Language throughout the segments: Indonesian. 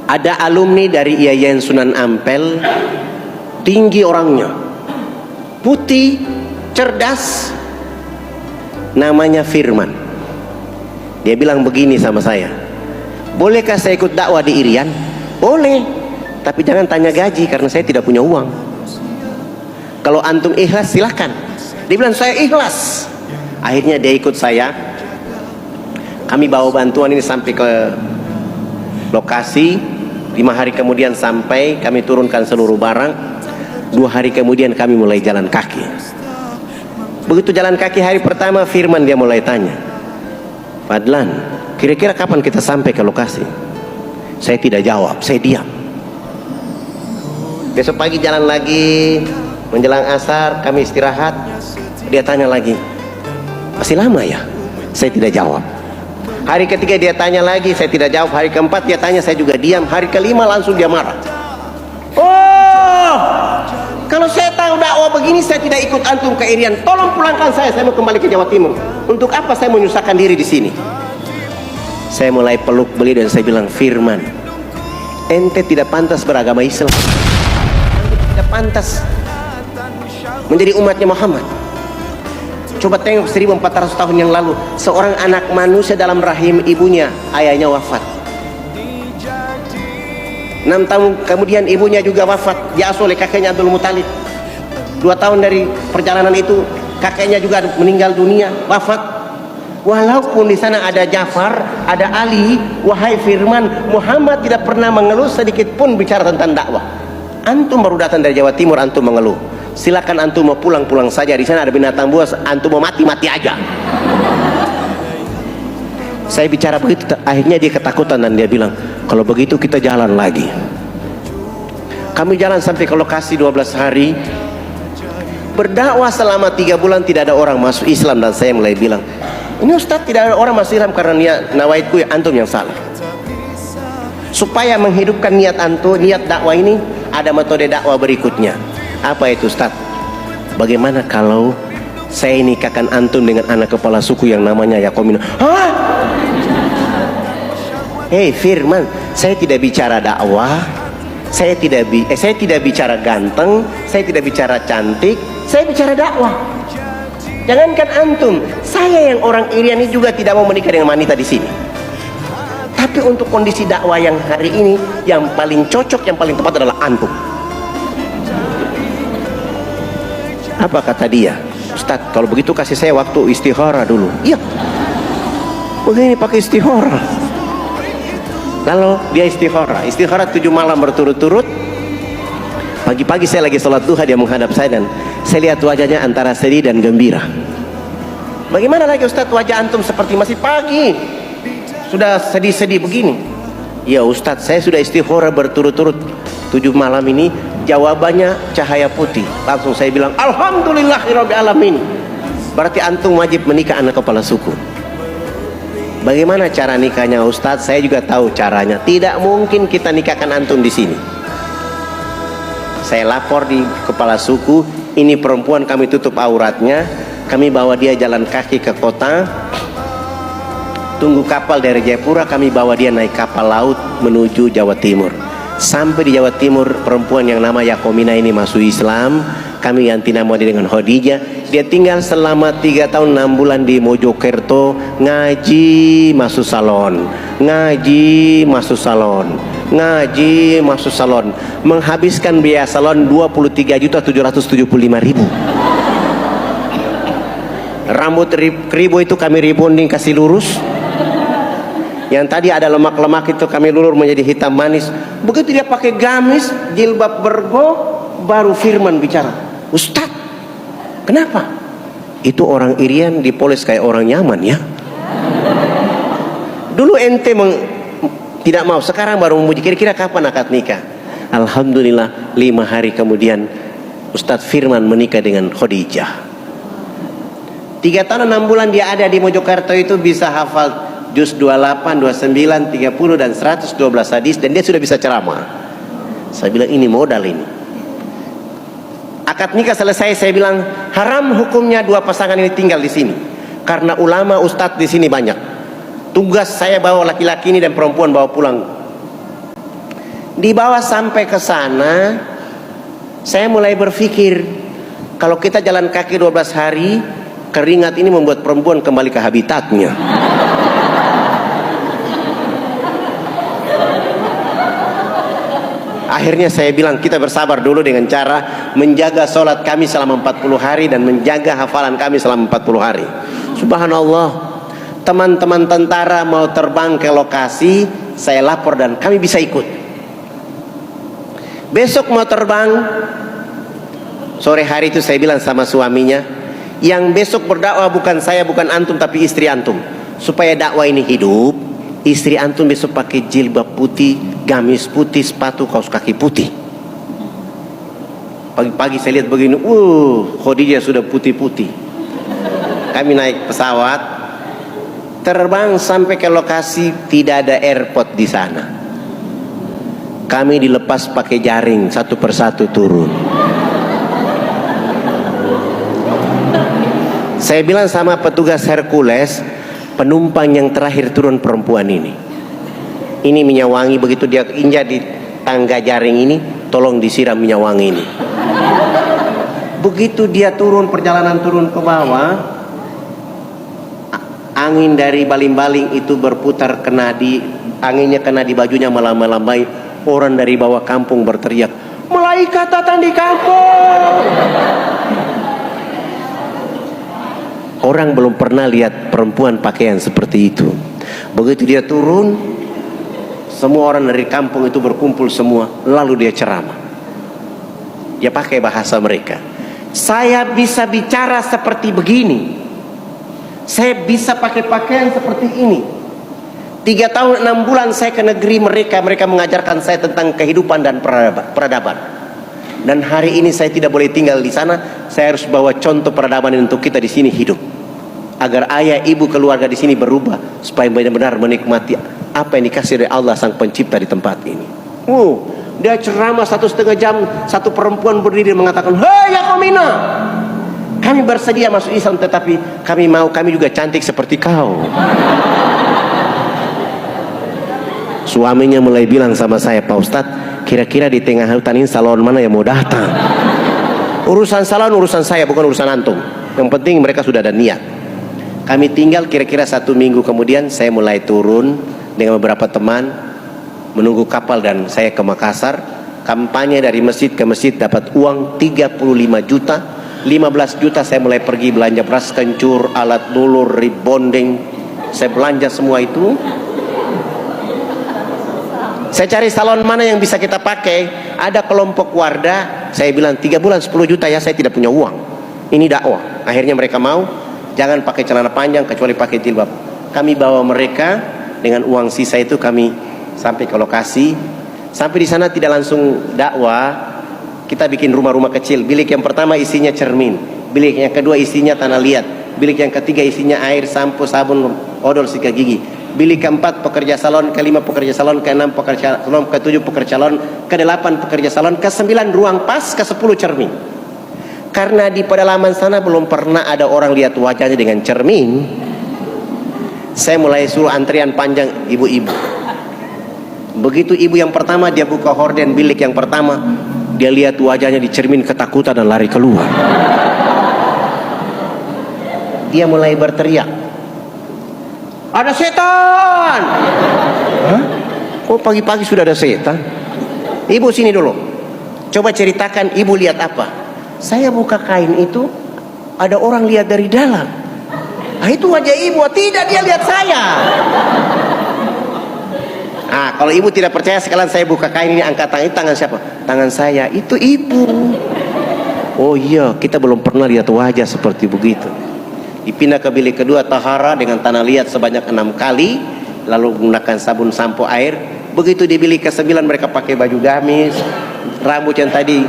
Ada alumni dari IAIN Sunan Ampel, tinggi orangnya, putih, cerdas, namanya Firman. Dia bilang begini sama saya, bolehkah saya ikut dakwah di Irian? Boleh, tapi jangan tanya gaji karena saya tidak punya uang. Kalau antum ikhlas silahkan. Dia bilang saya ikhlas. Akhirnya dia ikut saya. Kami bawa bantuan ini sampai ke lokasi. 5 hari kemudian sampai, kami turunkan seluruh barang. 2 hari kemudian kami mulai jalan kaki. Begitu jalan kaki hari pertama, Firman dia mulai tanya, Fadlan, kira-kira kapan kita sampai ke lokasi? Saya tidak jawab, saya diam. Besok pagi jalan lagi, menjelang asar kami istirahat. Dia tanya lagi, masih lama ya? Saya tidak jawab. Hari ketiga dia tanya lagi, saya tidak jawab. Hari keempat dia tanya, saya juga diam. Hari kelima langsung dia marah. Oh, kalau saya tahu dakwah begini saya tidak ikut antum ke Irian. Tolong pulangkan saya mau kembali ke Jawa Timur. Untuk apa saya menyusahkan diri di sini? Saya mulai peluk beliau dan saya bilang, Firman, ente tidak pantas beragama Islam. Ente tidak pantas menjadi umatnya Muhammad. Coba tengok 1400 tahun yang lalu, seorang anak manusia dalam rahim ibunya, ayahnya wafat. 6 tahun kemudian ibunya juga wafat, diasuh oleh kakeknya Abdul Muthalib. 2 tahun dari perjalanan itu kakeknya juga meninggal dunia, wafat. Walaupun di sana ada Ja'far, ada Ali, wahai Firman, Muhammad tidak pernah mengeluh sedikit pun bicara tentang dakwah. Antum baru datang dari Jawa Timur, antum mengeluh. Silakan antum mau pulang saja, di sana ada binatang buas, antum mau mati aja. Saya bicara begitu, akhirnya dia ketakutan dan dia bilang, kalau begitu kita jalan lagi. Kami jalan sampai ke lokasi 12 hari, berdakwah selama 3 bulan tidak ada orang masuk Islam. Dan saya mulai bilang, ini Ustadz tidak ada orang masuk Islam karena niat nawaitku ya, antum yang salah. Supaya menghidupkan niat antum, niat dakwah ini, ada metode dakwah berikutnya. Apa itu Ustaz? Bagaimana kalau saya nikahkan antum dengan anak kepala suku yang namanya Yakomino? Hah? Hei Firman, saya tidak bicara dakwah, saya tidak bicara ganteng, saya tidak bicara cantik, saya bicara dakwah. Jangankan antum, saya yang orang Irian ini juga tidak mau menikah dengan wanita di sini. Tapi untuk kondisi dakwah yang hari ini, yang paling cocok, yang paling tepat adalah antum. Apa kata dia? Ustadz, kalau begitu kasih saya waktu istihara dulu. Iya, begini pakai istihara. Lalu dia istihara 7 malam berturut-turut. Pagi-pagi saya lagi sholat duha, dia menghadap saya dan saya lihat wajahnya antara sedih dan gembira. Bagaimana lagi Ustadz, wajah antum seperti masih pagi, sudah sedih-sedih begini? Ya Ustadz, saya sudah istihara berturut-turut 7 malam ini, jawabannya cahaya putih. Langsung saya bilang, alhamdulillahirabbil alamin. Berarti antum wajib menikah anak kepala suku. Bagaimana cara nikahnya Ustadz? Saya juga tahu caranya. Tidak mungkin kita nikahkan antum di sini. Saya lapor di kepala suku, ini perempuan kami tutup auratnya, kami bawa dia jalan kaki ke kota, tunggu kapal dari Jayapura, kami bawa dia naik kapal laut menuju Jawa Timur. Sampai di Jawa Timur, perempuan yang nama Yakomina ini masuk Islam. Kami ganti nama dia dengan Khadijah. Dia tinggal selama 3 tahun 6 bulan di Mojokerto, ngaji masuk salon, ngaji masuk salon, ngaji masuk salon, menghabiskan biaya salon 23.775.000. Rambut keribu itu kami rebonding kasih lurus. Yang tadi ada lemak-lemak itu kami lulur menjadi hitam manis. Begitu dia pakai gamis, jilbab bergo, baru Firman bicara, Ustadz, kenapa? Itu orang Irian dipoles kayak orang Yaman ya. Dulu ente tidak mau, sekarang baru memuji. Kira-kira kapan akad nikah? Alhamdulillah 5 hari kemudian Ustadz Firman menikah dengan Khadijah. 3 tahun 6 bulan dia ada di Mojokerto itu bisa hafal juz 28, 29, 30 dan 112 hadis, dan dia sudah bisa ceramah. Saya bilang ini modal ini. Akad nikah selesai, saya bilang haram hukumnya 2 pasangan ini tinggal di sini karena ulama ustadz di sini banyak. Tugas saya bawa laki-laki ini dan perempuan bawa pulang. Dibawa sampai ke sana, saya mulai berpikir, kalau kita jalan kaki 12 hari, keringat ini membuat perempuan kembali ke habitatnya. Akhirnya saya bilang, kita bersabar dulu dengan cara menjaga sholat kami selama 40 hari dan menjaga hafalan kami selama 40 hari. Subhanallah, teman-teman tentara mau terbang ke lokasi, saya lapor dan kami bisa ikut. Besok mau terbang, sore hari itu saya bilang sama suaminya, yang besok berdakwah bukan saya, bukan antum, tapi istri antum. Supaya dakwah ini hidup, istri antum besok pakai jilbab putih, gamis putih, sepatu kaos kaki putih. Pagi-pagi saya lihat begini, Khadijah sudah putih-putih. Kami naik pesawat, terbang sampai ke lokasi, tidak ada airport di sana. Kami dilepas pakai jaring, satu persatu turun. Saya bilang sama petugas Hercules, penumpang yang terakhir turun perempuan ini. Ini minyak wangi, begitu dia injak di tangga jaring ini, tolong disiram minyak wangi ini. Begitu dia turun, perjalanan turun ke bawah, angin dari baling-baling itu berputar, anginnya kena di bajunya, melambai. Orang dari bawah kampung berteriak, malaikat datang di kampung. Orang belum pernah lihat perempuan pakaian seperti itu. Begitu dia turun, semua orang dari kampung itu berkumpul semua, lalu dia ceramah. Dia pakai bahasa mereka. Saya bisa bicara seperti begini, saya bisa pakai pakaian seperti ini. 3 tahun 6 bulan saya ke negeri mereka mengajarkan saya tentang kehidupan dan peradaban. Dan hari ini saya tidak boleh tinggal di sana, saya harus bawa contoh peradaban untuk kita di sini hidup, agar ayah ibu keluarga di sini berubah, supaya benar-benar menikmati apa yang dikasih oleh Allah sang pencipta di tempat ini. Dia ceramah 1,5 jam, satu perempuan berdiri mengatakan, "Hei Yakomina, kami bersedia masuk Islam, tetapi kami juga cantik seperti kau." Suaminya mulai bilang sama saya, "Pak Ustadz, kira-kira di tengah hutan ini salon mana yang mau datang?" Urusan salon urusan saya, bukan urusan antum. Yang penting mereka sudah ada niat. Kami tinggal kira-kira 1 minggu kemudian, saya mulai turun dengan beberapa teman menunggu kapal dan saya ke Makassar. Kampanye dari masjid ke masjid, dapat uang 35 juta. 15 juta saya mulai pergi belanja beras kencur, alat dulur, rebonding. Saya belanja semua itu. Saya cari salon mana yang bisa kita pakai. Ada kelompok Wardah, saya bilang 3 bulan 10 juta ya, saya tidak punya uang. Ini dakwah. Akhirnya mereka mau, jangan pakai celana panjang kecuali pakai jilbab. Kami bawa mereka dengan uang sisa itu, kami sampai ke lokasi. Sampai di sana tidak langsung dakwah, kita bikin rumah-rumah kecil. Bilik yang pertama isinya cermin, bilik yang kedua isinya tanah liat, bilik yang ketiga isinya air, sampo, sabun, odol sikat gigi. Bilik keempat pekerja salon, kelima pekerja salon, keenam pekerja salon, ketujuh pekerja salon, kedelapan pekerja salon, ke-9 ruang pas, ke-10 cermin. Karena di pedalaman sana belum pernah ada orang lihat wajahnya dengan cermin, saya mulai suruh antrian panjang ibu-ibu. Begitu ibu yang pertama, dia buka horden bilik yang pertama, dia lihat wajahnya di cermin, ketakutan dan lari keluar. Dia mulai berteriak, "Ada setan!" Hah? Kok pagi-pagi sudah ada setan? "Ibu sini dulu, coba ceritakan ibu lihat apa." Saya buka kain itu, ada orang lihat dari dalam. Itu wajah ibu. Tidak, dia lihat saya. Kalau ibu tidak percaya, sekalian saya buka kain ini, angkat tangan. Itu tangan siapa? Tangan saya. Itu ibu. Oh iya, kita belum pernah lihat wajah seperti begitu. Dipindah ke bilik kedua, tahara dengan tanah liat sebanyak 6 kali, lalu menggunakan sabun, sampo, air. Begitu di bilik ke-9 mereka pakai baju gamis, rambut yang tadi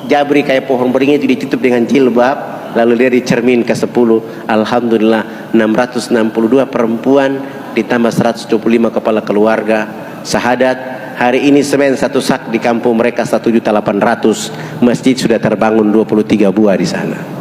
jabri kayak pohon beringin itu ditutup dengan jilbab, lalu dia di cermin ke-10. Alhamdulillah, 662 perempuan ditambah 125 kepala keluarga syahadat. Hari ini semen 1 sak di kampung mereka 1.800.000. Masjid sudah terbangun 23 buah di sana.